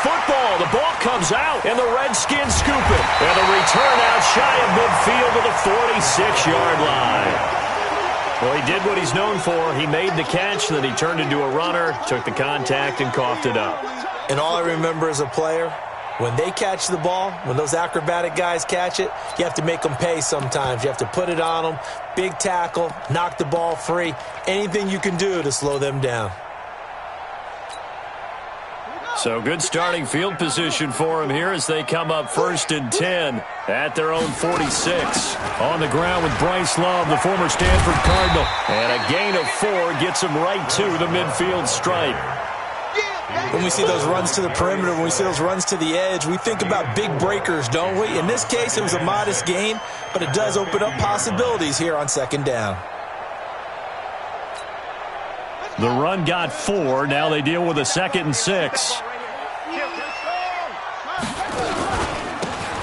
football. The ball comes out, and the Redskins scoop it. And the return out shy of midfield to the 46-yard line. Well, he did what he's known for. He made the catch, then he turned into a runner, took the contact, and coughed it up. And all I remember as a player, when they catch the ball, when those acrobatic guys catch it, you have to make them pay sometimes. You have to put it on them, big tackle, knock the ball free, anything you can do to slow them down. So good starting field position for him here as they come up 1st and 10 at their own 46. On the ground with Bryce Love, the former Stanford Cardinal. And a gain of 4 gets him right to the midfield stripe. When we see those runs to the perimeter, when we see those runs to the edge, we think about big breakers, don't we? In this case, it was a modest gain, but it does open up possibilities here on 2nd down. The run got 4. Now they deal with a 2nd and 6.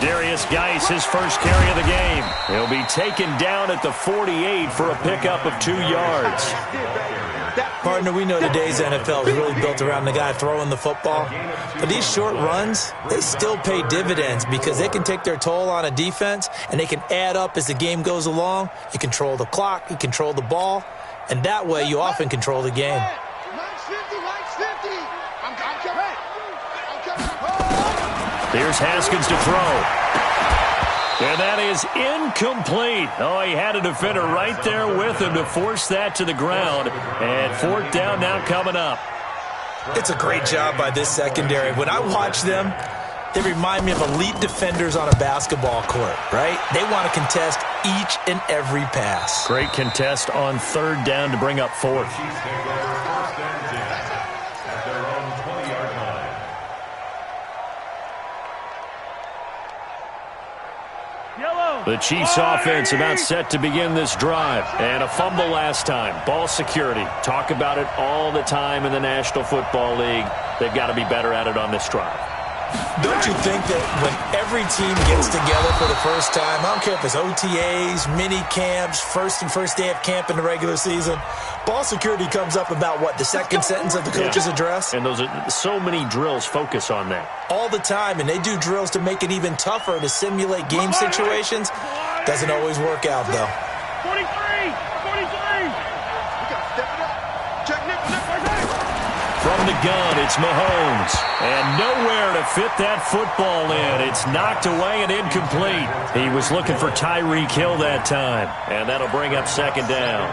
Darius Geis, his first carry of the game. He'll be taken down at the 48 for a pickup of 2 yards. Partner, we know today's NFL is really built around the guy throwing the football. But these short runs, they still pay dividends because they can take their toll on a defense, and they can add up as the game goes along. You control the clock, you control the ball, and that way you often control the game. Here's Haskins to throw. And that is incomplete. Oh, he had a defender right there with him to force that to the ground. And 4th down now coming up. It's a great job by this secondary. When I watch them, they remind me of elite defenders on a basketball court, right? They want to contest each and every pass. Great contest on 3rd down to bring up 4th. The Chiefs offense about set to begin this drive. And a fumble last time. Ball security. Talk about it all the time in the National Football League. They've got to be better at it on this drive. Don't you think that when every team gets together for the first time, I don't care if it's OTAs, mini camps, first day of camp in the regular season, ball security comes up about what, the second sentence of the coach's address? And those are so many drills focus on that. All the time, and they do drills to make it even tougher to simulate game situations. Doesn't always work out, though. 43! 43! We got to step it up. Check Nick. From the gun, it's Mahomes. And nowhere to fit that football in. It's knocked away and incomplete. He was looking for Tyreek Hill that time. And that'll bring up 2nd down.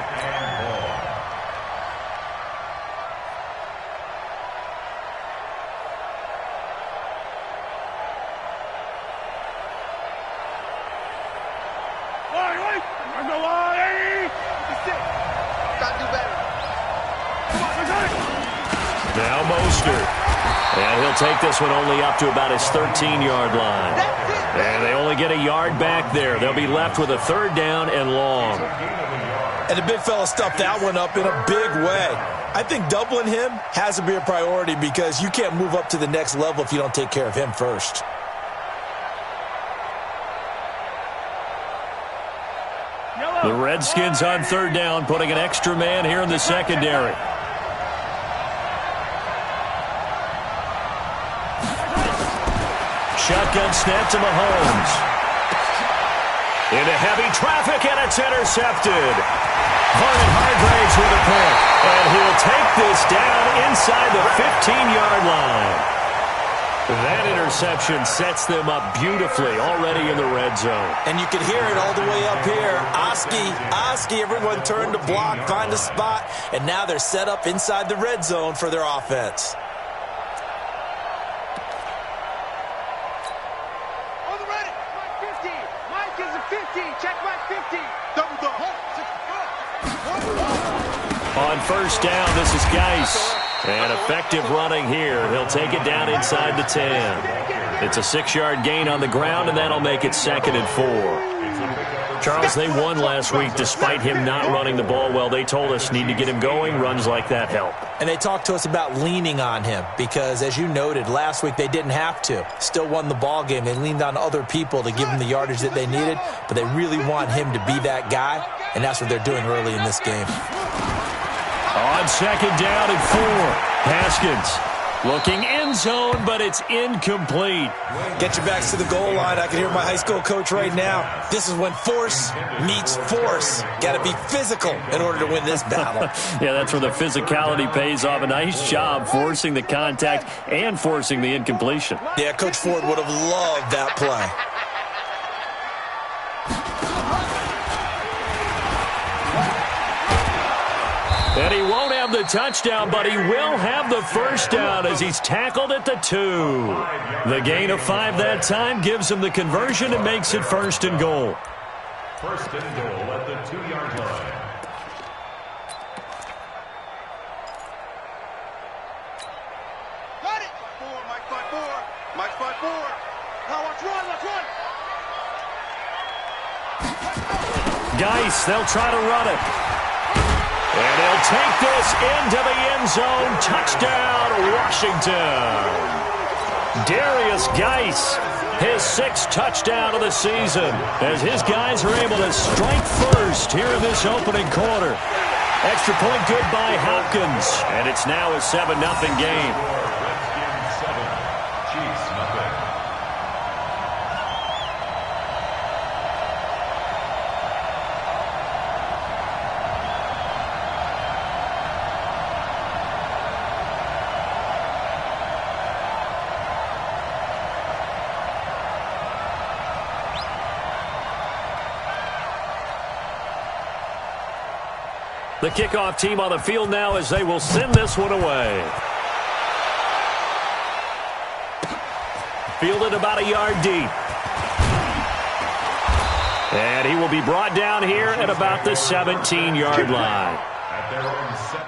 Now Mostert. And he'll take this one only up to about his 13-yard line. And they only get a yard back there. They'll be left with a 3rd down and long. And the big fella stuffed that one up in a big way. I think doubling him has to be a priority because you can't move up to the next level if you don't take care of him first. The Redskins on 3rd down, putting an extra man here in the secondary. Shotgun snap to Mahomes. Into heavy traffic, and it's intercepted. Vernon Hargraves with a pick. And he'll take this down inside the 15-yard line. That interception sets them up beautifully already in the red zone. And you can hear it all the way up here. Oski, everyone turned to block, find a spot, and now they're set up inside the red zone for their offense. On the ready. Mike 50. Mike is a 50. Check Mike 50. Double the hole. On 1st down, this is Geis. And effective running here. He'll take it down inside the 10. It's a 6-yard gain on the ground, and that'll make it 2nd and 4. Charles, they won last week despite him not running the ball well. They told us need to get him going. Runs like that help. And they talked to us about leaning on him because, as you noted, last week they didn't have to. Still won the ball game. They leaned on other people to give them the yardage that they needed, but they really want him to be that guy, and that's what they're doing early in this game. On 2nd down and 4, Haskins. Looking end zone, but it's incomplete. Get your backs to the goal line. I can hear my high school coach right now. This is when force meets force. Got to be physical in order to win this battle. Yeah, that's where the physicality pays off. A nice job forcing the contact and forcing the incompletion. Yeah, Coach Ford would have loved that play. And he won't have the touchdown, but he will have the first down as he's tackled at the 2. The gain of 5 that time gives him the conversion and makes it 1st and goal. 1st and goal at the 2-yard line. Got it. Mike 5-4. Mike 5-4. Now let's run. Geis, they'll try to run it. And he'll take this into the end zone. Touchdown, Washington. Darius Geis, his 6th touchdown of the season, as his guys are able to strike first here in this opening quarter. Extra point good by Hopkins, and it's now a 7-0 game. Redskins 7, Chiefs nothing. The kickoff team on the field now as they will send this one away. Fielded about a yard deep. And he will be brought down here at about the 17-yard line. At their own 7.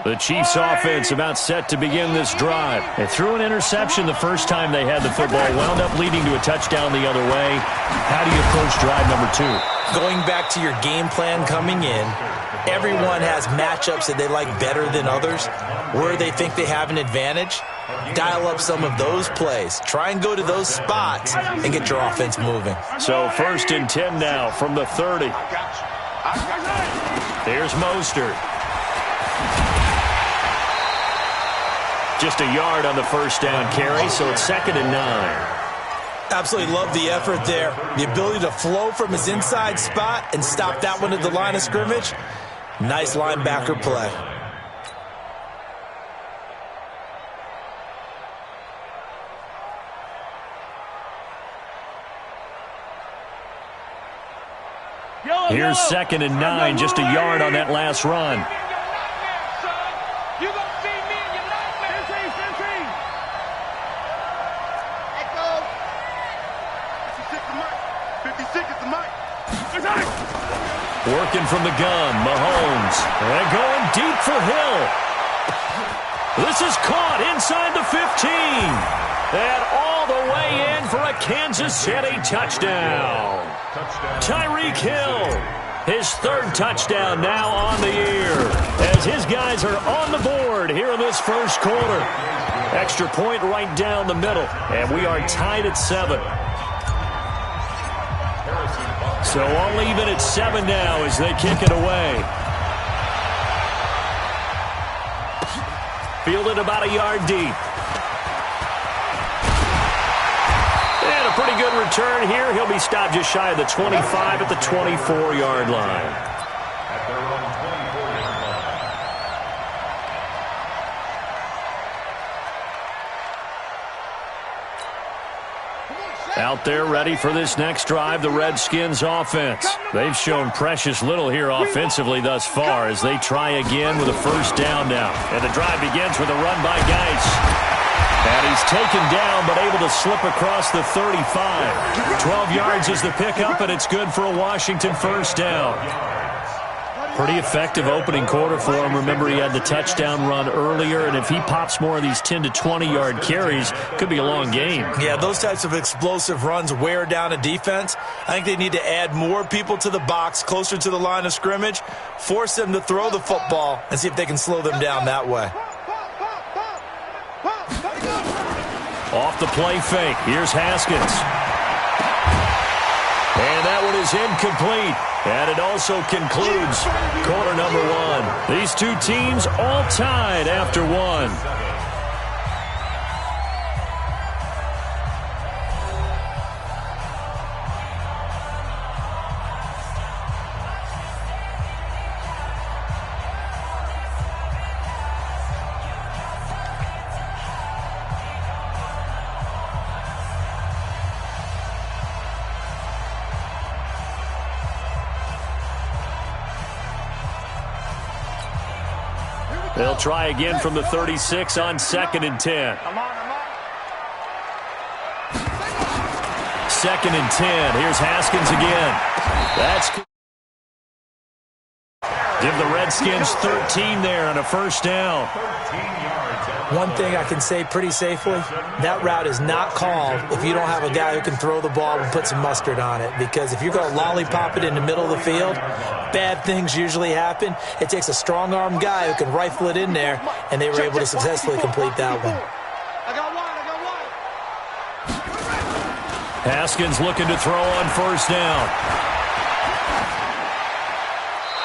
The Chiefs offense about set to begin this drive. They threw an interception the first time they had the football, wound up leading to a touchdown the other way. How do you approach drive number 2? Going back to your game plan coming in, everyone has matchups that they like better than others. Where they think they have an advantage, dial up some of those plays. Try and go to those spots and get your offense moving. So 1st and 10 now from the 30. Here's Mostert. Just a yard on the first down carry, so it's 2nd and 9. Absolutely love the effort there. The ability to flow from his inside spot and stop that one at the line of scrimmage. Nice linebacker play. Here's 2nd and 9, just a yard on that last run. Working from the gun, Mahomes. And going deep for Hill. This is caught inside the 15. And all the way in for a Kansas City touchdown. Tyreek Hill, his 3rd touchdown now on the year, as his guys are on the board here in this first quarter. Extra point right down the middle, and we are tied at 7. So all even at 7 now as they kick it away. Fielded about a yard deep. And a pretty good return here. He'll be stopped just shy of the 25 at the 24-yard line. At their own 24-yard line. Out there ready for this next drive, the Redskins offense. They've shown precious little here offensively thus far as they try again with a first down now. And the drive begins with a run by Geis. And he's taken down but able to slip across the 35. 12 yards is the pickup, and it's good for a Washington first down. Pretty effective opening quarter for him. Remember, he had the touchdown run earlier, and if he pops more of these 10 to 20-yard carries, could be a long game. Yeah, those types of explosive runs wear down a defense. I think they need to add more people to the box, closer to the line of scrimmage, force them to throw the football, and see if they can slow them down that way. Off the play fake. Here's Haskins. And that one is incomplete. And it also concludes quarter number one. These two teams all tied after one. They'll try again from the 36 on 2nd and 10. 2nd and 10. Here's Haskins again. That's give the Redskins 13 there on a first down. One thing I can say pretty safely, that route is not called if you don't have a guy who can throw the ball and put some mustard on it. Because if you're going to lollipop it in the middle of the field, bad things usually happen. It takes a strong-armed guy who can rifle it in there, and they were able to successfully complete that one. Haskins looking to throw on first down.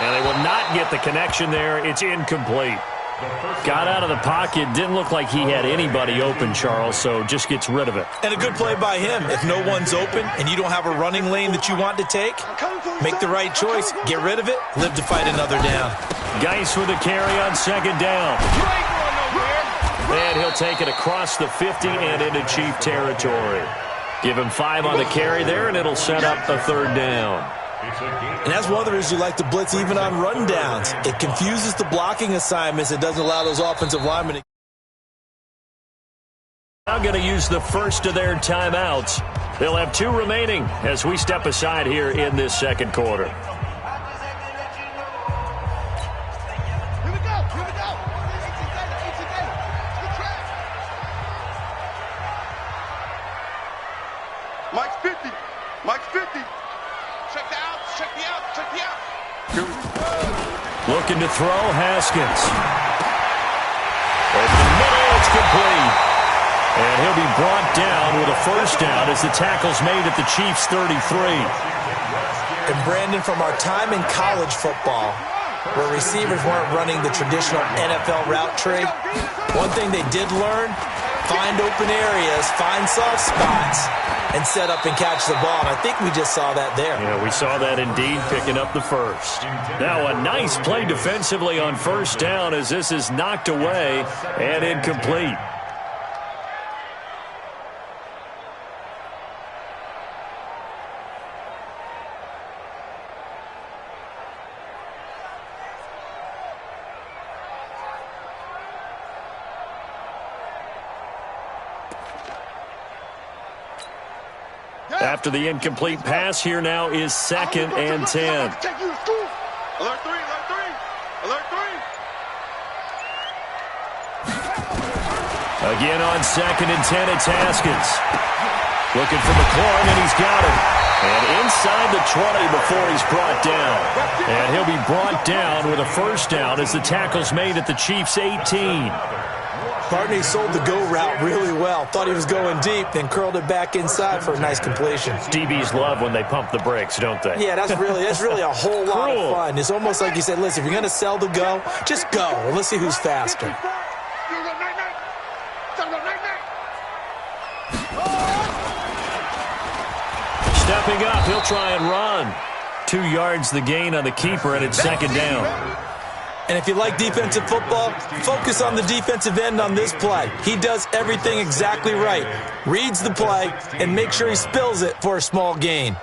And they will not get the connection there. It's incomplete. Got out of the pocket. Didn't look like he had anybody open, Charles, so just gets rid of it. And a good play by him. If no one's open and you don't have a running lane that you want to take, make the right choice. Get rid of it. Live to fight another down. Geis with a carry on 2nd down. And he'll take it across the 50 and into Chief territory. Give him 5 on the carry there, and it'll set up a 3rd down. And that's one of the reasons you like to blitz even on rundowns. It confuses the blocking assignments. It doesn't allow those offensive linemen to... Now going to use the first of their timeouts. They'll have 2 remaining as we step aside here in this 2nd quarter. Here we go. Mike's 50. Mike's 50. Check the outs. Check the outs. Check the outs. Looking to throw, Haskins. Over the middle, it's complete. And he'll be brought down with a first down as the tackle's made at the Chiefs' 33. And Brandon, from our time in college football, where receivers weren't running the traditional NFL route tree, one thing they did learn, find open areas, find soft spots, and set up and catch the ball. And I think we just saw that there. Yeah, we saw that indeed, picking up the first. Now a nice play defensively on first down as this is knocked away and incomplete. After the incomplete pass, here now is 2nd and 10. Alert 3, alert 3. Alert 3. Again on 2nd and 10, it's Haskins. Looking for McLaurin, and he's got him. And inside the 20 before he's brought down. And he'll be brought down with a first down as the tackle's made at the Chiefs' 18. Barney sold the go route really well. Thought he was going deep, then curled it back inside for a nice completion. DBs love when they pump the brakes, don't they? Yeah, that's really a whole lot of fun. It's almost like you said, listen, if you're going to sell the go, just go. And let's see who's faster. Stepping up, he'll try and run. 2 yards the gain on the keeper, and it's 2nd down. And if you like defensive football, focus on the defensive end on this play. He does everything exactly right. Reads the play and make sure he spills it for a small gain.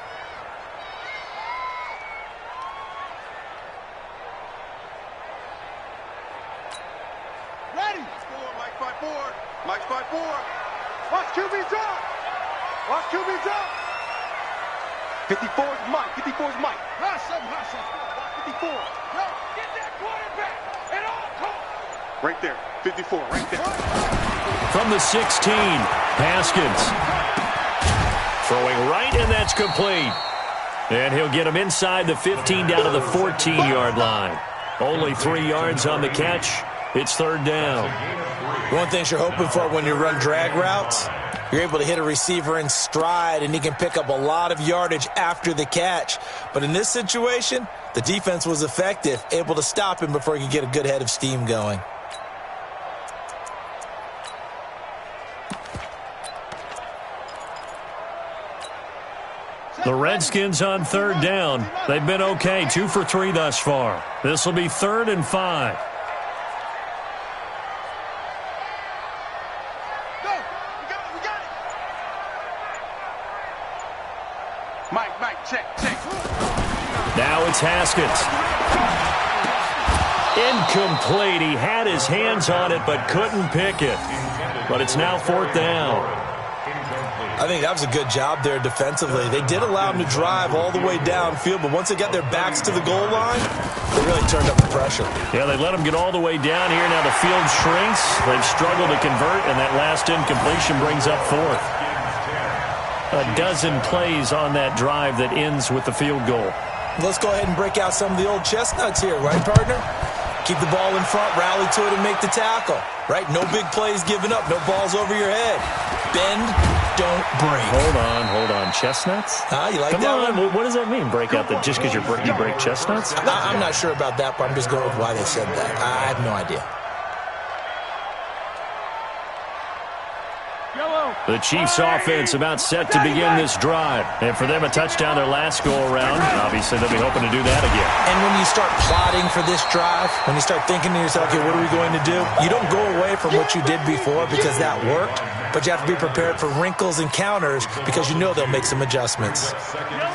Ready. Mike 5-4. Mike 5-4. Watch QB's up. Watch QB's up. 54 is Mike. 54 is Mike. Rush him. 54. Yo, get that quarterback. And all coach. Right there. 54. Right there. From the 16, Haskins. Throwing right, and that's complete. And he'll get him inside the 15 down to the 14-yard line. Only 3 yards on the catch. It's third down. One thing you're hoping for when you run drag routes, you're able to hit a receiver in stride, and he can pick up a lot of yardage after the catch. But in this situation, the defense was effective, able to stop him before he could get a good head of steam going. The Redskins on third down. They've been okay, 2 for 3 thus far. This will be 3rd and 5. Go. We got it. Mike, check. Now it's Haskins. Incomplete. He had his hands on it but couldn't pick it. But it's now 4th down. I think that was a good job there defensively. They did allow him to drive all the way downfield, but once they got their backs to the goal line, they really turned up the pressure. Yeah, they let him get all the way down here. Now the field shrinks. They've struggled to convert, and that last incompletion brings up 4th. A dozen plays on that drive that ends with the field goal. Let's go ahead and break out some of the old chestnuts here, right, partner? Keep the ball in front, rally to it, and make the tackle, right? No big plays given up, no balls over your head. Bend, don't break. Hold on. Chestnuts? You like Come that on. one? What does that mean? Break out the just because you break chestnuts? I'm not sure about that, but I'm just going with why they said that. I have no idea. The Chiefs offense about set to begin this drive. And for them, a touchdown their last go-around. Obviously, they'll be hoping to do that again. And when you start plotting for this drive, when you start thinking to yourself, okay, what are we going to do? You don't go away from what you did before because that worked, but you have to be prepared for wrinkles and counters because you know they'll make some adjustments.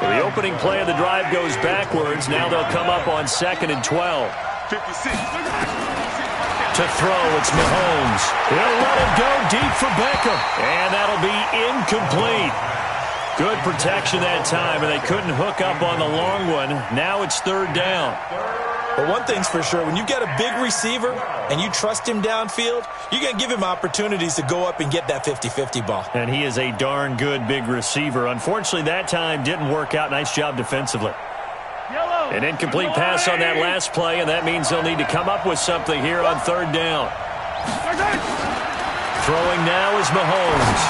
So the opening play of the drive goes backwards. Now they'll come up on 2nd and 12. 56. To throw, it's Mahomes. He'll let it go deep for Beckham. And that'll be incomplete. Good protection that time, and they couldn't hook up on the long one. Now it's 3rd down. But one thing's for sure, when you get a big receiver and you trust him downfield, you're going to give him opportunities to go up and get that 50-50 ball. And he is a darn good big receiver. Unfortunately, that time didn't work out. Nice job defensively. An incomplete pass on that last play, and that means they'll need to come up with something here on 3rd down. Throwing now is Mahomes.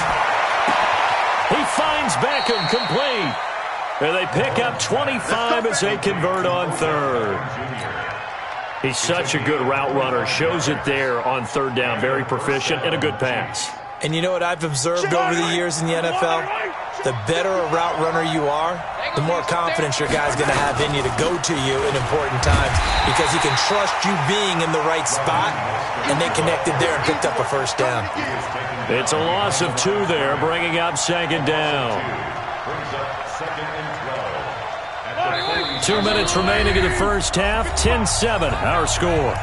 He finds Beckham complete. And they pick up 25 as they convert on 3rd. He's such a good route runner. Shows it there on 3rd down. Very proficient and a good pass. And you know what I've observed over the years in the NFL? The better a route runner you are, the more confidence your guy's going to have in you to go to you in important times because he can trust you being in the right spot, and they connected there and picked up a 1st down. It's a loss of 2 there, bringing up 2nd down. 2 minutes remaining in the first half, 10-7, our score.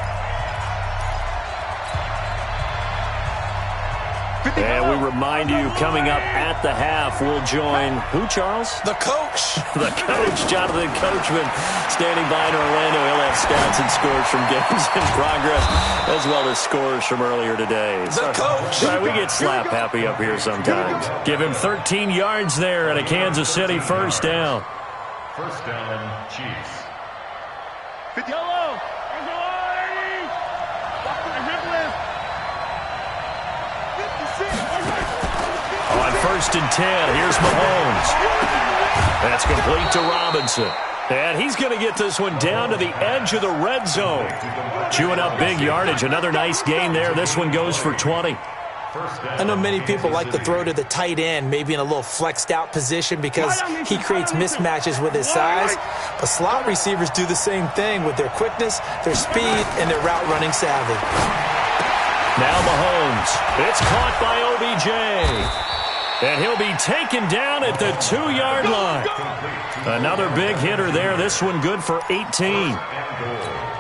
And we remind you, coming up at the half, we'll join who, Charles? The coach. The coach, Jonathan Coachman, standing by in Orlando. He'll have stats and scores from games in progress, as well as scores from earlier today. The coach. Right, we get slap happy up here sometimes. Give him 13 yards there and a Kansas City 1st down. 1st down, Chiefs. On 1st and 10, here's Mahomes. That's complete to Robinson. And he's going to get this one down to the edge of the red zone. Chewing up big yardage. Another nice gain there. This one goes for 20. I know many people like to throw to the tight end, maybe in a little flexed out position because he creates mismatches with his size. But slot receivers do the same thing with their quickness, their speed, and their route running savvy. Now Mahomes. It's caught by OBJ. And he'll be taken down at the 2-yard line. Another big hitter there. This one good for 18.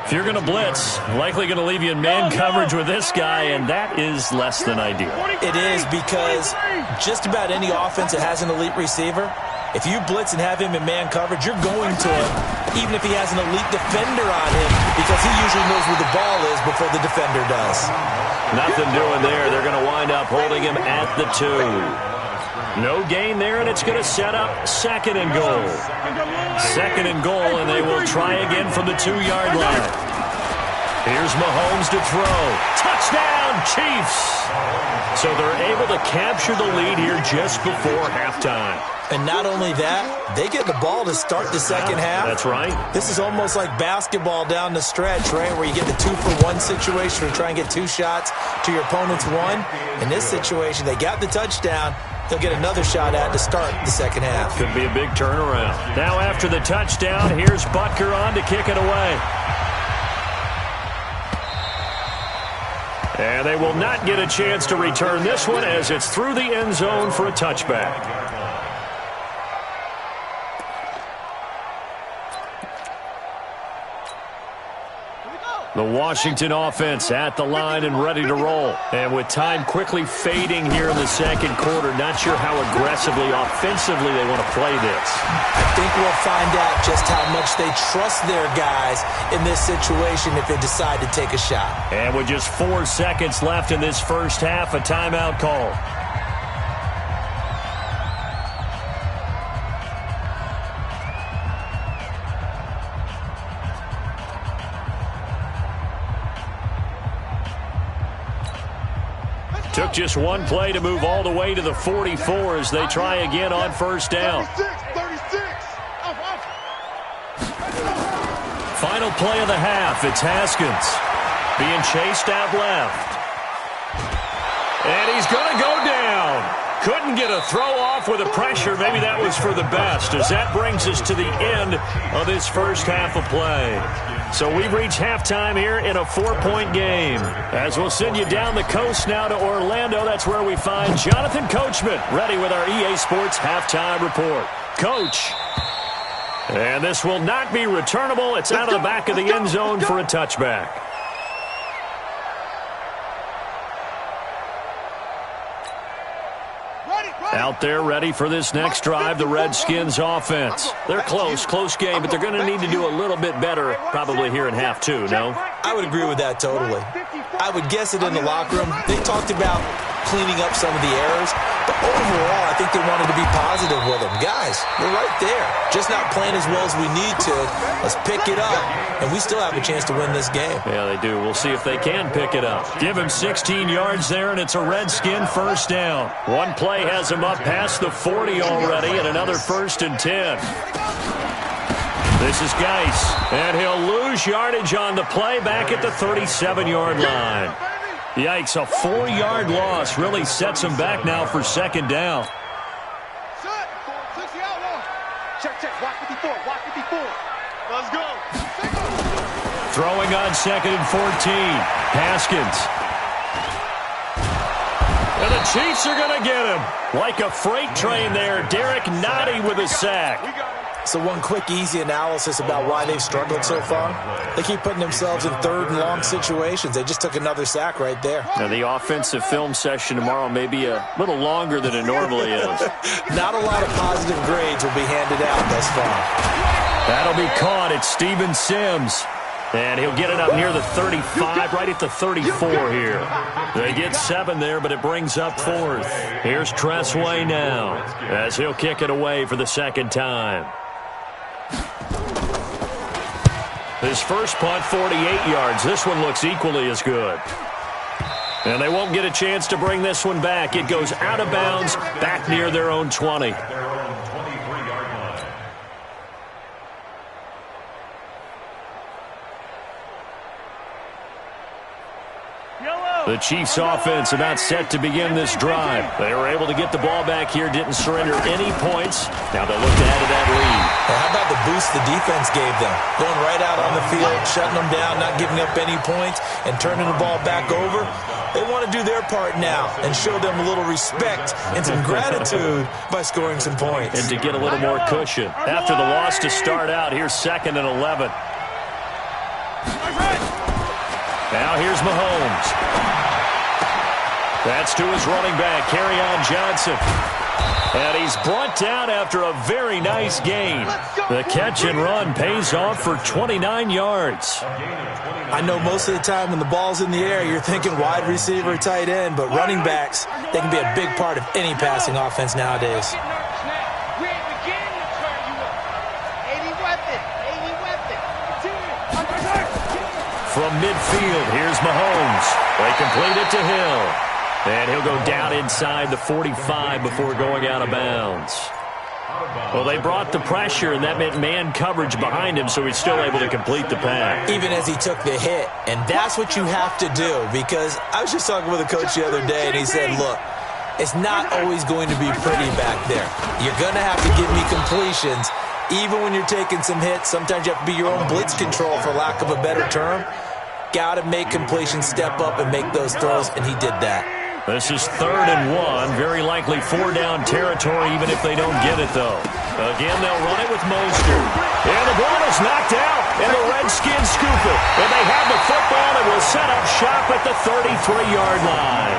If you're going to blitz, likely going to leave you in man coverage with this guy, and that is less than ideal. It is because just about any offense that has an elite receiver, If you blitz and have him in man coverage, you're going to him, even if he has an elite defender on him, because he usually knows where the ball is before the defender does. Nothing doing there. They're going to wind up holding him at the 2. No gain there, and it's going to set up second and goal. Second and goal, and they will try again from the 2-yard line. Here's Mahomes to throw. Touchdown, Chiefs! So they're able to capture the lead here just before halftime. And not only that, they get the ball to start the second half. That's right. This is almost like basketball down the stretch, right, where you get the 2-for-1 situation or try and get 2 shots to your opponent's 1. In this situation, they got the touchdown. They'll get another shot at to start the second half. Could be a big turnaround. Now after the touchdown, here's Butker on to kick it away. And they will not get a chance to return this one as it's through the end zone for a touchback. The Washington offense at the line and ready to roll. And with time quickly fading here in the second quarter, not sure how aggressively, offensively they want to play this. I think we'll find out just how much they trust their guys in this situation if they decide to take a shot. And with just 4 seconds left in this first half, a timeout call. Took just one play to move all the way to the 44 as they try again on first down. 36. Final play of the half. It's Haskins being chased out left. And he's going to go down. Couldn't get a throw off with the pressure. Maybe that was for the best, as that brings us to the end of this first half of play. So we've reached halftime here in a 4-point game. As we'll send you down the coast now to Orlando, that's where we find Jonathan Coachman ready with our EA Sports halftime report. Coach. And this will not be returnable. It's out of the back of the end zone for a touchback. Out there ready for this next drive, the Redskins offense. They're close game, but they're going to need to do a little bit better probably here in half 2, no? I would agree with that totally. I would guess it in the locker room. They talked about cleaning up some of the errors, but overall, I think they wanted to be positive with them. Guys, we're right there. Just not playing as well as we need to. Let's pick it up, and we still have a chance to win this game. Yeah, they do. We'll see if they can pick it up. Give him 16 yards there, and it's a Redskin first down. One play has him up past the 40 already, and another 1st and 10. This is Geis, and he'll lose yardage on the play back at the 37-yard line. Yikes, a 4-yard loss really sets him back now for second down. Check. Watch 54. Let's go. Throwing on 2nd and 14. Haskins. And the Chiefs are going to get him. Like a freight train there, Derek Nottie with a sack. So one quick, easy analysis about why they've struggled so far. They keep putting themselves in 3rd and long situations. They just took another sack right there. Now, the offensive film session tomorrow may be a little longer than it normally is. Not a lot of positive grades will be handed out thus far. That'll be caught. It's Steven Sims. And he'll get it up near the 35, right at the 34 here. They get 7 there, but it brings up 4th. Here's Tressway now, as he'll kick it away for the second time. His first punt, 48 yards. This one looks equally as good. And they won't get a chance to bring this one back. It goes out of bounds, back near their own 20. The Chiefs offense about set to begin this drive. They were able to get the ball back here, didn't surrender any points. Now they look to add to that lead. Well, how about the boost the defense gave them? Going right out on the field, shutting them down, not giving up any points, and turning the ball back over. They want to do their part now and show them a little respect and some gratitude by scoring some points. And to get a little more cushion. After the loss to start out, here's 2nd and 11. Now here's Mahomes. That's to his running back, Kerryon Johnson. And he's brought down after a very nice gain. The catch and run pays off for 29 yards. I know most of the time when the ball's in the air, you're thinking wide receiver, tight end, but running backs, they can be a big part of any passing offense nowadays. From midfield, here's Mahomes. They complete it to Hill. And he'll go down inside the 45 before going out of bounds. Well, they brought the pressure, and that meant man coverage behind him, so he's still able to complete the pass. Even as he took the hit. And that's what you have to do, because I was just talking with a coach the other day, and he said, look, it's not always going to be pretty back there. You're going to have to give me completions. Even when you're taking some hits, sometimes you have to be your own blitz control, for lack of a better term. Got to make completions, step up, and make those throws, and he did that. This is 3rd and 1, very likely 4-down territory, even if they don't get it, though. Again, they'll run it with Mostert. And the ball is knocked out, and the Redskins scoop it. And they have the football and will set up shop at the 33-yard line.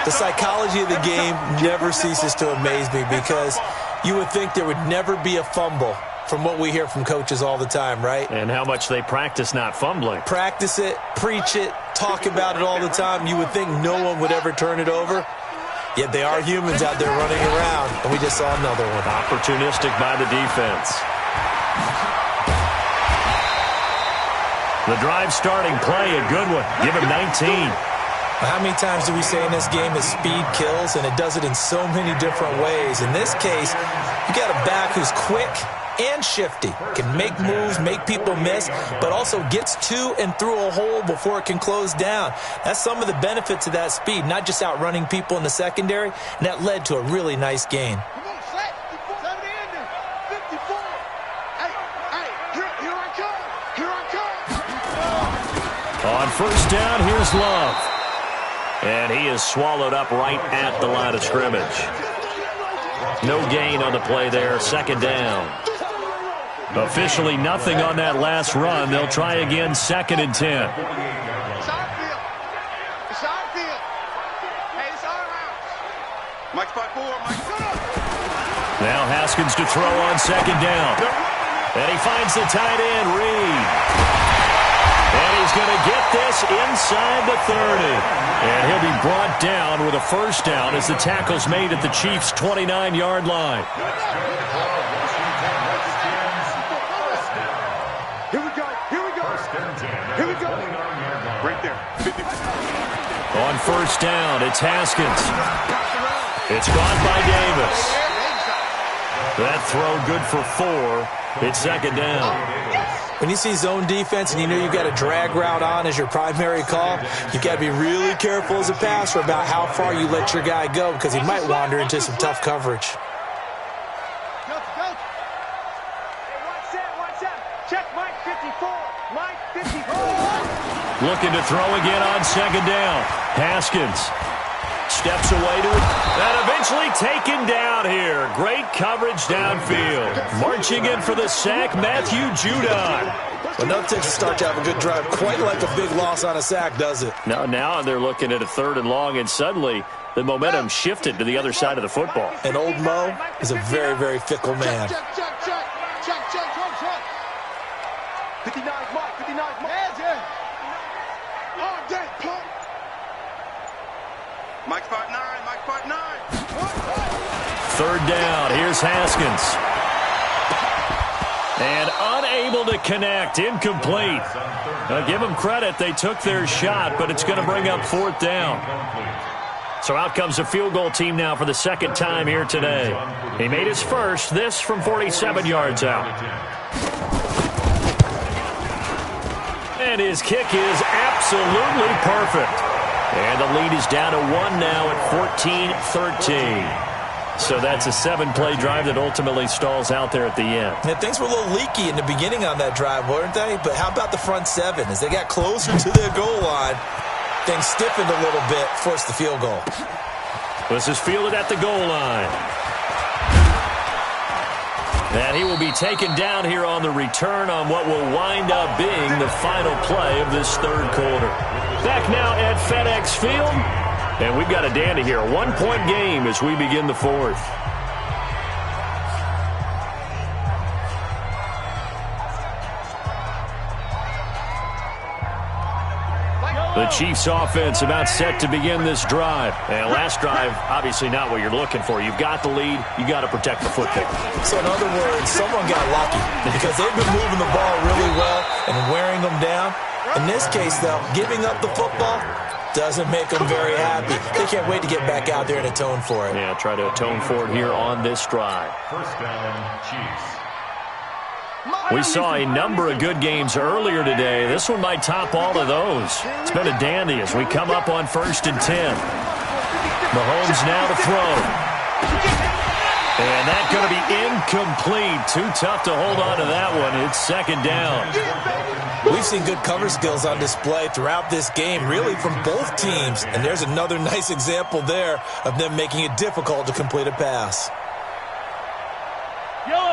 The psychology of the game never ceases to amaze me, because you would think there would never be a fumble from what we hear from coaches all the time, right? And how much they practice not fumbling. Practice it, preach it, talk about it all the time. You would think no one would ever turn it over. Yet they are humans out there running around, and we just saw another one. Opportunistic by the defense. The drive starting play, a good one. Give him 19. How many times do we say in this game that speed kills, and it does it in so many different ways? In this case, you got a back who's quick and shifty, can make moves, make people miss, but also gets to and through a hole before it can close down. That's some of the benefits of that speed, not just outrunning people in the secondary, and that led to a really nice gain. On 1st down, here's Love. And he is swallowed up right at the line of scrimmage. No gain on the play there, 2nd down. Officially nothing on that last run. They'll try again, 2nd and 10. Now Haskins to throw on 2nd down. And he finds the tight end, Reed. And he's going to get this inside the 30. And he'll be brought down with a 1st down as the tackle's made at the Chiefs' 29-yard line. Here we go. Here we go. Right there. On 1st down, it's Haskins. It's caught by Davis. That throw good for 4. It's 2nd down. When you see zone defense and you know you've got a drag route on as your primary call, you've got to be really careful as a passer about how far you let your guy go, because he might wander into some tough coverage. Check Mike 54. Mike 54. Looking to throw again on 2nd down. Haskins steps away to it, and eventually taken down here. Great coverage downfield. Marching in for the sack, Matthew Judon. Well, no takes to start to have a good drive. Quite like a big loss on a sack, does it? Now they're looking at a 3rd and long, and suddenly the momentum shifted to the other side of the football. And old Mo is a very, very fickle man. Check. 59 Mike. 59 Mike. Yeah. All day, pump. Mike's part 9. 3rd down. Here's Haskins. And unable to connect. Incomplete. Now, give them credit. They took their shot, but it's going to bring up 4th down. So out comes a field goal team now for the 2nd time here today. He made his first, this from 47 yards out. And his kick is absolutely perfect. And the lead is down to 1 now at 14-13. So that's a 7-play drive that ultimately stalls out there at the end. And things were a little leaky in the beginning on that drive, weren't they? But how about the front 7? As they got closer to their goal line, things stiffened a little bit, forced the field goal. This is fielded at the goal line. And he will be taken down here on the return on what will wind up being the final play of this 3rd quarter. Back now at FedEx Field, And we've got a dandy here. A 1-point game as we begin the fourth. The Chiefs offense about set to begin this drive. And last drive, obviously not what you're looking for. You've got the lead. You got to protect the football. So in other words, someone got lucky because they've been moving the ball really well and wearing them down. In this case, though, giving up the football doesn't make them very happy. They can't wait to get back out there and atone for it. Yeah, try to atone for it here on this drive. First down, Chiefs. We saw a number of good games earlier today. This one might top all of those. It's been a dandy as we come up on 1st and 10. Mahomes now to throw. And that's going to be incomplete. Too tough to hold on to that one. It's 2nd down. We've seen good cover skills on display throughout this game, really from both teams. And there's another nice example there of them making it difficult to complete a pass.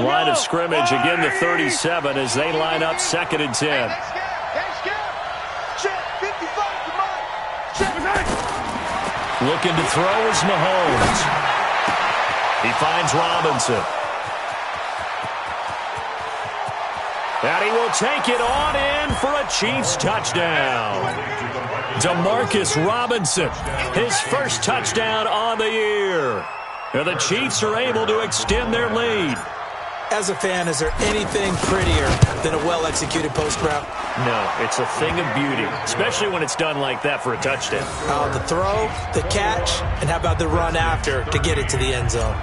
Line of scrimmage, again the 37 as they line up 2nd and 10. Looking to throw is Mahomes. He finds Robinson. And he will take it on in for a Chiefs touchdown. Demarcus Robinson, his first touchdown on the year. And the Chiefs are able to extend their lead. As a fan, is there anything prettier than a well-executed post route? No, it's a thing of beauty, especially when it's done like that for a touchdown. The throw, the catch, and how about the run after to get it to the end zone?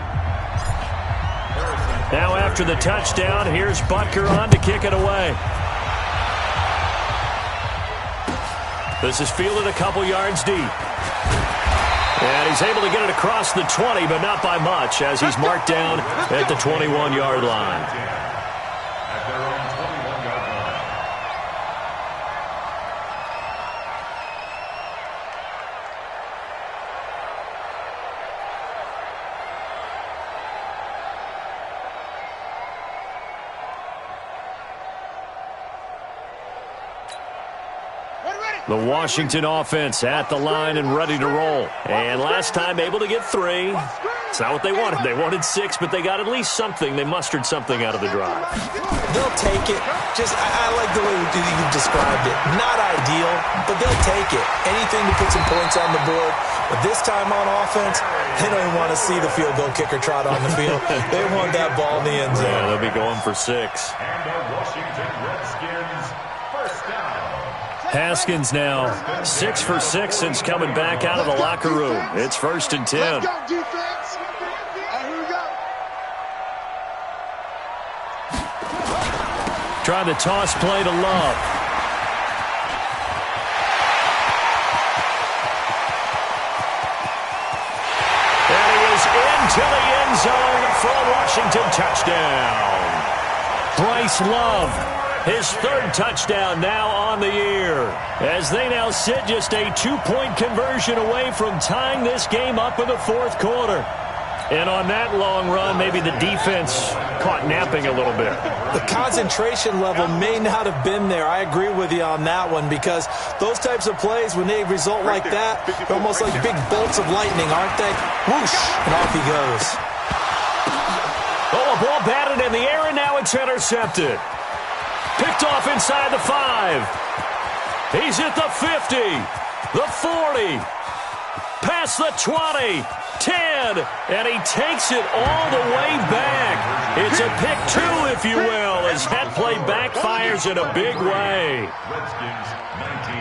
Now after the touchdown, here's Butker on to kick it away. This is fielded a couple yards deep. And he's able to get it across the 20, but not by much, as he's marked down at the 21-yard line. At their own 21-yard line. The Washington offense at the line and ready to roll. And last time able to get 3. It's not what they wanted. They wanted 6, but they got at least something. They mustered something out of the drive. They'll take it. I like the way you described it. Not ideal, but they'll take it. Anything to put some points on the board. But this time on offense, they don't even want to see the field goal kicker trot on the field. They want that ball in the end zone. Yeah, they'll be going for 6. And the Washington Redskins first down. Haskins now 6 for 6 since coming back out of the locker room. It's 1st and 10. Let's go, defense. Here we go. Trying to toss play to Love. And he is into the end zone for a Washington touchdown. Bryce Love, his 3rd touchdown now on the year, as they now sit just a 2-point conversion away from tying this game up in the 4th quarter. And on that long run, maybe the defense caught napping a little bit. The concentration level may not have been there. I agree with you on that one, because those types of plays, when they result like that, they're almost like big bolts of lightning, aren't they? Whoosh, and off he goes. Oh, a ball batted in the air, and now it's intercepted. Picked off inside the 5. He's at the 50, the 40, past the 20, 10, and he takes it all the way back. It's a pick 2, if you will, as that play backfires in a big way. Redskins 19.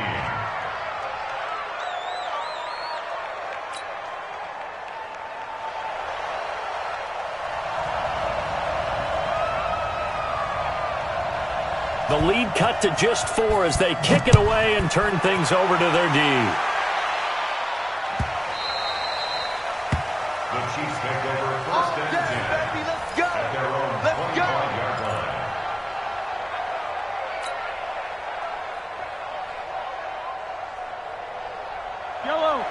The lead cut to just 4 as they kick it away and turn things over to their D. The Chiefs take over 1st and 10. Baby, let's go. At their own Let's go. 25-yard line.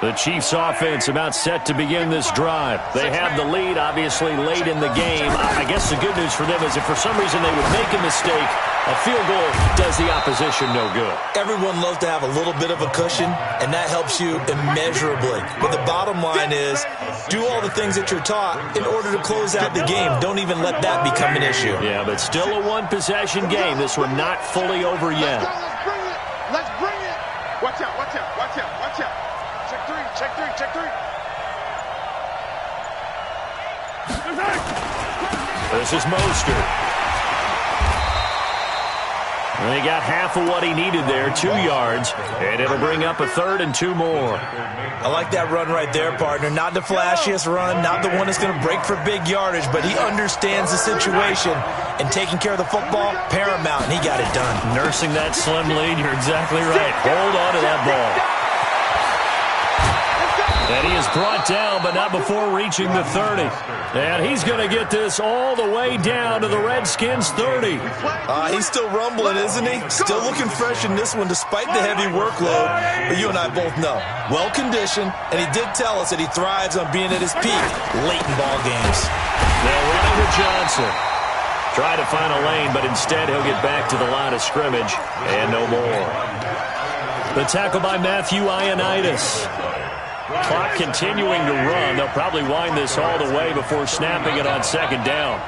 The Chiefs offense about set to begin this drive. They have the lead, obviously, late in the game. I guess the good news for them is if for some reason they would make a mistake, a field goal does the opposition no good. Everyone loves to have a little bit of a cushion, and that helps you immeasurably. But the bottom line is, do all the things that you're taught in order to close out the game. Don't even let that become an issue. Yeah, but still a one-possession game. This one not fully over yet. Let's bring it. Watch out, watch out, watch out, watch out. Check three, check three, check three. This is Mostert. And he got half of what he needed there, 2 yards, and it'll bring up a 3rd and 2 more. I like that run right there, partner. Not the flashiest run, not the one that's going to break for big yardage, but he understands the situation, and taking care of the football, paramount, and he got it done. Nursing that slim lead, you're exactly right. Hold on to that ball. And he is brought down, but not before reaching the 30. And he's going to get this all the way down to the Redskins' 30. He's still rumbling, isn't he? Still looking fresh in this one despite the heavy workload. But you and I both know, well-conditioned, and he did tell us that he thrives on being at his peak late in ball games. They'll run into Johnson. Try to find a lane, but instead he'll get back to the line of scrimmage, and no more. The tackle by Matthew Ioannidis. Clock continuing to run. They'll probably wind this all the way before snapping it on 2nd down.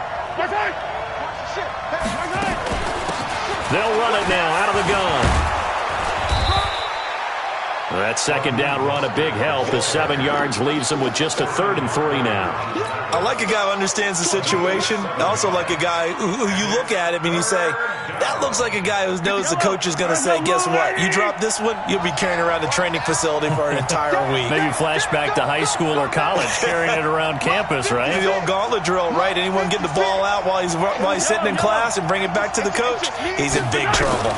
They'll run it now out of the gun. That 2nd down run, a big help. The 7 yards leaves them with just a 3rd and 3 now. I like a guy who understands the situation. I also like a guy who you look at him and you say, that looks like a guy who knows the coach is going to say, guess what? You drop this one, you'll be carrying around the training facility for an entire week. Maybe flashback to high school or college, carrying it around campus, right? The old gauntlet drill, right? Anyone get the ball out while he's sitting in class and bring it back to the coach? He's in big trouble.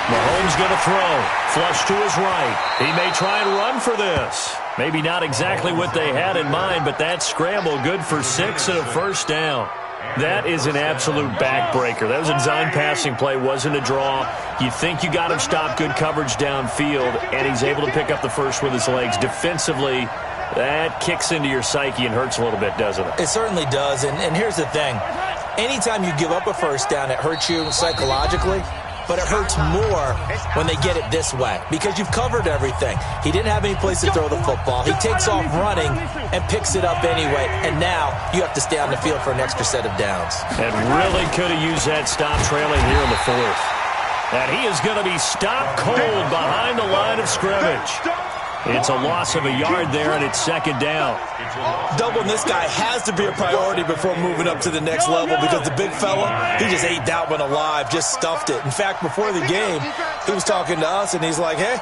Mahomes going to throw. Flush to his right. He may try and run for this. Maybe not exactly what they had in mind, but that scramble good for 6 and a 1st down. That is an absolute backbreaker. That was a design passing play, wasn't a draw. You think you got him stopped, good coverage downfield, and he's able to pick up the first with his legs. Defensively, that kicks into your psyche and hurts a little bit, doesn't it? It certainly does, and here's the thing. Anytime you give up a 1st down, it hurts you psychologically. But it hurts more when they get it this way because you've covered everything. He didn't have any place to throw the football. He takes off running and picks it up anyway. And now you have to stay on the field for an extra set of downs. And really could have used that stop trailing here in the 4th. And he is going to be stopped cold behind the line of scrimmage. It's a loss of a yard there, and it's 2nd down. Doubling this guy has to be a priority before moving up to the next level because the big fella, he just ate that one alive, just stuffed it. In fact, before the game, he was talking to us, and he's like, hey,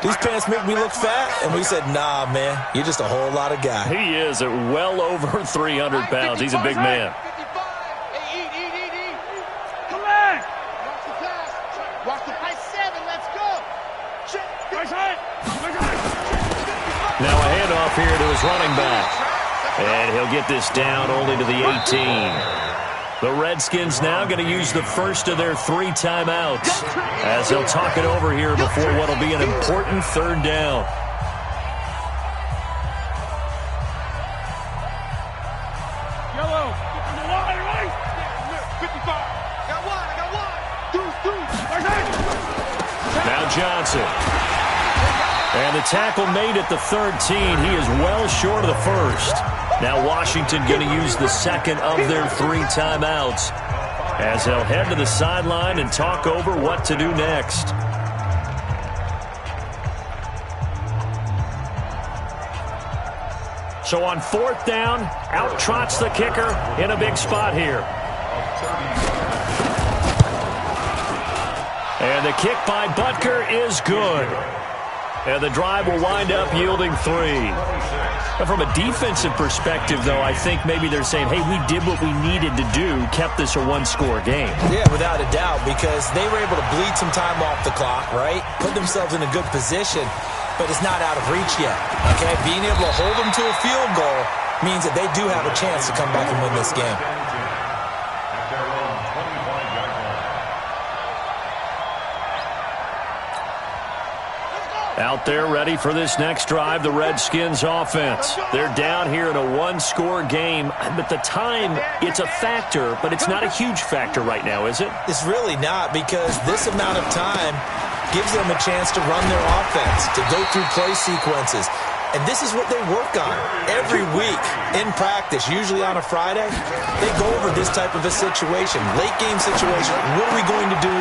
these pants make me look fat. And we said, nah, man, you're just a whole lot of guy. He is at well over 300 pounds. He's a big man. Now a handoff here to his running back. And he'll get this down only to the 18. The Redskins now going to use the first of their 3 timeouts as they'll talk it over here before what will be an important 3rd down. Now Johnson. And the tackle made at the 13. He is well short of the 1st. Now Washington going to use the 2nd of their 3 timeouts as they'll head to the sideline and talk over what to do next. So on 4th down, out trots the kicker in a big spot here. And the kick by Butker is good. And the drive will wind up yielding 3. But from a defensive perspective, though, I think maybe they're saying, hey, we did what we needed to do, kept this a 1-score game. Yeah, without a doubt, because they were able to bleed some time off the clock, right? Put themselves in a good position, but it's not out of reach yet, okay? Being able to hold them to a field goal means that they do have a chance to come back and win this game. Out there ready for this next drive, the Redskins offense. They're down here in a one-score game. But the time, it's a factor, but it's not a huge factor right now, is it? It's really not, because this amount of time gives them a chance to run their offense, to go through play sequences. And this is what they work on every week in practice, usually on a Friday. They go over this type of a situation, late game situation. What are we going to do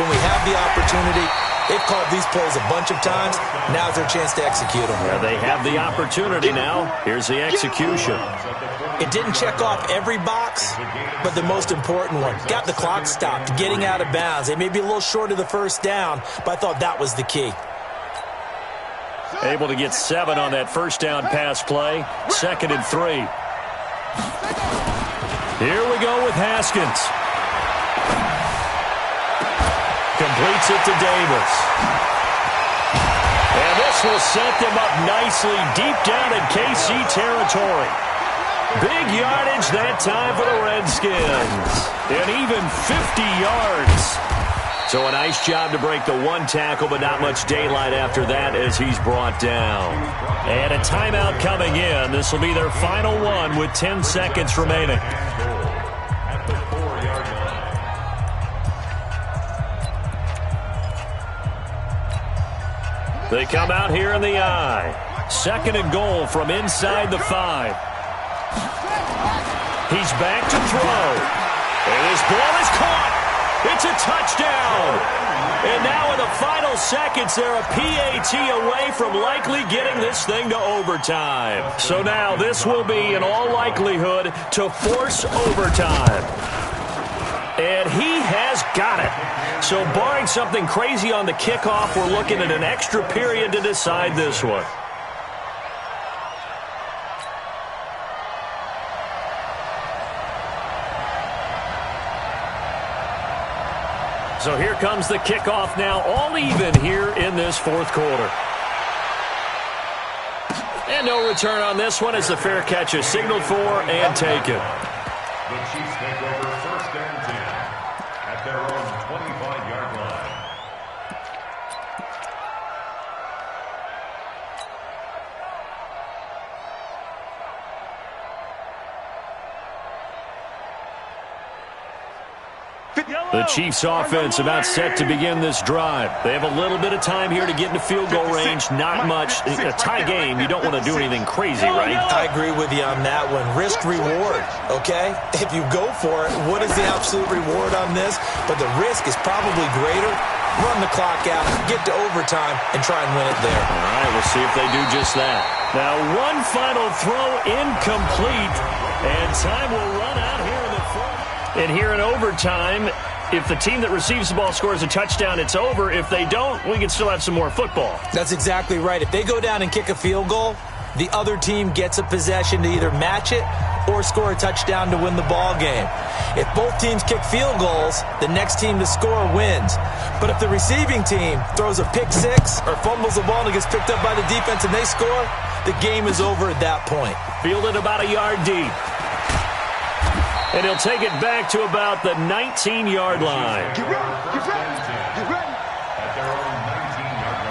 when we have the opportunity? They've called these plays a bunch of times. Now's their chance to execute them. Yeah, they have the opportunity now. Here's the execution. It didn't check off every box, but the most important one. Got the clock stopped, getting out of bounds. They may be a little short of the first down, but I thought that was the key. Able to get 7 on that first down pass play. 2nd and 3. Here we go with Haskins. Completes it to Davis. And this will set them up nicely deep down in KC territory. Big yardage that time for the Redskins. And even 50 yards. So a nice job to break the one tackle, but not much daylight after that as he's brought down. And a timeout coming in. This will be their final one with 10 seconds remaining. They come out here in the I. 2nd and goal from inside the 5. He's back to throw. And his ball is caught. It's a touchdown. And now in the final seconds, they're a PAT away from likely getting this thing to overtime. So now this will be, in all likelihood, to force overtime. And he has got it. So barring something crazy on the kickoff, we're looking at an extra period to decide this one. So here comes the kickoff now, all even here in this 4th quarter. And no return on this one as the fair catch is signaled for and taken. The Chiefs take over 1st and 10 at their own 25-yard line. The Chiefs offense about set to begin this drive. They have a little bit of time here to get into field goal range. Not much. A tie game, you don't want to do anything crazy, right? I agree with you on that one. Risk reward, okay? If you go for it, what is the absolute reward on this? But the risk is probably greater. Run the clock out, get to overtime, and try and win it there. All right, we'll see if they do just that. Now, one final throw incomplete, and time will run out here in the 4th. And here in overtime, if the team that receives the ball scores a touchdown, it's over. If they don't, we can still have some more football. That's exactly right. If they go down and kick a field goal, the other team gets a possession to either match it or score a touchdown to win the ball game. If both teams kick field goals, the next team to score wins. But if the receiving team throws a pick six or fumbles the ball and it gets picked up by the defense and they score, the game is over at that point. Fielded about a yard deep. And he'll take it back to about the 19-yard line. Get ready, get ready, get ready. At their own 19-yard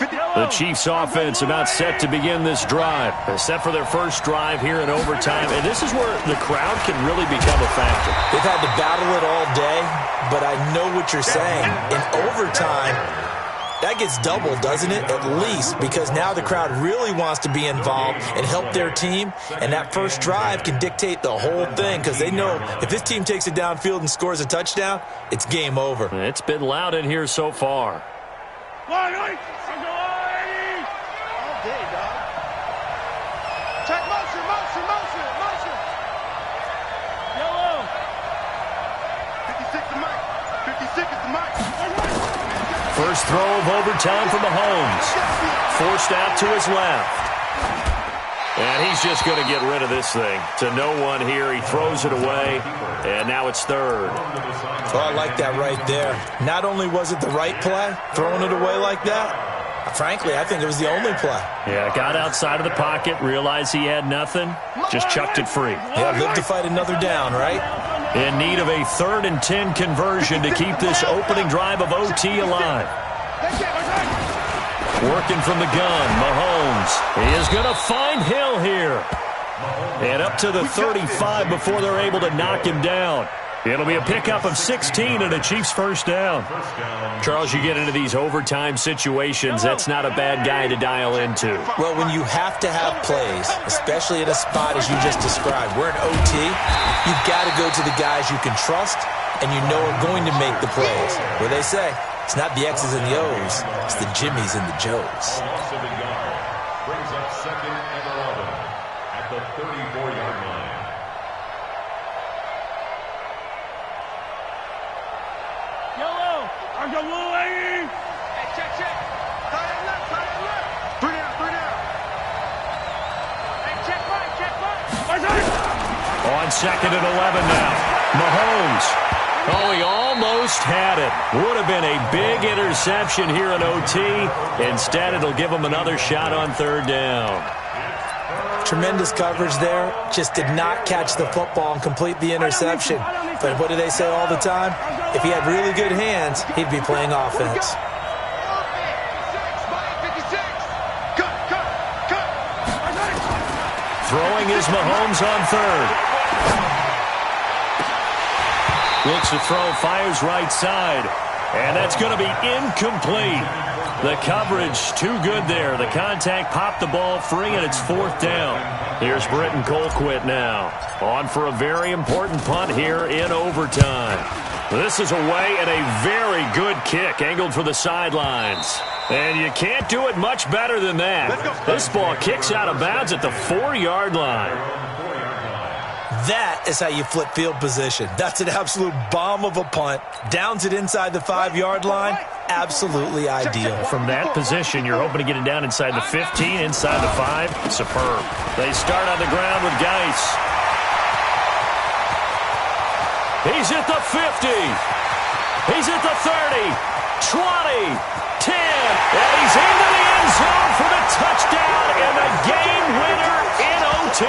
line. The Chiefs offense about set to begin this drive. Set for their first drive here in overtime. And this is where the crowd can really become a factor. They've had to battle it all day, but I know what you're saying. In overtime, that gets doubled, doesn't it? At least, because now the crowd really wants to be involved and help their team. And that first drive can dictate the whole thing because they know if this team takes it downfield and scores a touchdown, it's game over. It's been loud in here so far. All day, dog. Check motion, motion, motion, motion. Yellow. 56 the mic. 56 is the mic. First throw of overtime for Mahomes. Forced out to his left. And he's just going to get rid of this thing. To no one here. He throws it away. And now it's 3rd. Oh, I like that right there. Not only was it the right play, throwing it away like that, Frankly, I think it was the only play. Yeah, got outside of the pocket, realized he had nothing, just chucked it free. Yeah, live to fight another down, right? In need of a 3rd and 10 conversion to keep this opening drive of OT alive. Working from the gun, Mahomes. He is going to find Hill here. And up to the 35 before they're able to knock him down. It'll be a pickup of 16 and a Chiefs first down. Charles, you get into these overtime situations, that's not a bad guy to dial into. Well, when you have to have plays, especially at a spot as you just described, we're in OT, you've got to go to the guys you can trust and you know are going to make the plays. What they say, it's not the X's and the O's, it's the Jimmies and the Joes. Brings up 2nd and 11 at the 34-yard line. Hey, check. Tight end left. 3 down. Hey, check right. On 2nd and 11 now. Mahomes. Oh, he almost had it. Would have been a big interception here in OT. Instead, it'll give him another shot on 3rd down. Tremendous coverage there. Just did not catch the football and complete the interception. But what do they say all the time? If he had really good hands, he'd be playing offense. Throwing is Mahomes on 3rd. Looks to throw, fires right side. And that's going to be incomplete. The coverage too good there. The contact popped the ball free, and it's 4th down. Here's Britton Colquitt now. On for a very important punt here in overtime. This is away and a very good kick angled for the sidelines. And you can't do it much better than that. This ball kicks out of bounds at the 4-yard line. That is how you flip field position. That's an absolute bomb of a punt. Downs it inside the 5-yard line. Absolutely ideal. From that position, you're hoping to get it down inside the 15, inside the 5. Superb. They start on the ground with Geis. He's at the 50. He's at the 30, 20, 10. And he's into the end zone for the touchdown and the game winner in OT.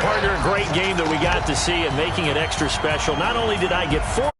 Partner, a great game that we got to see and making it extra special. Not only did I get 4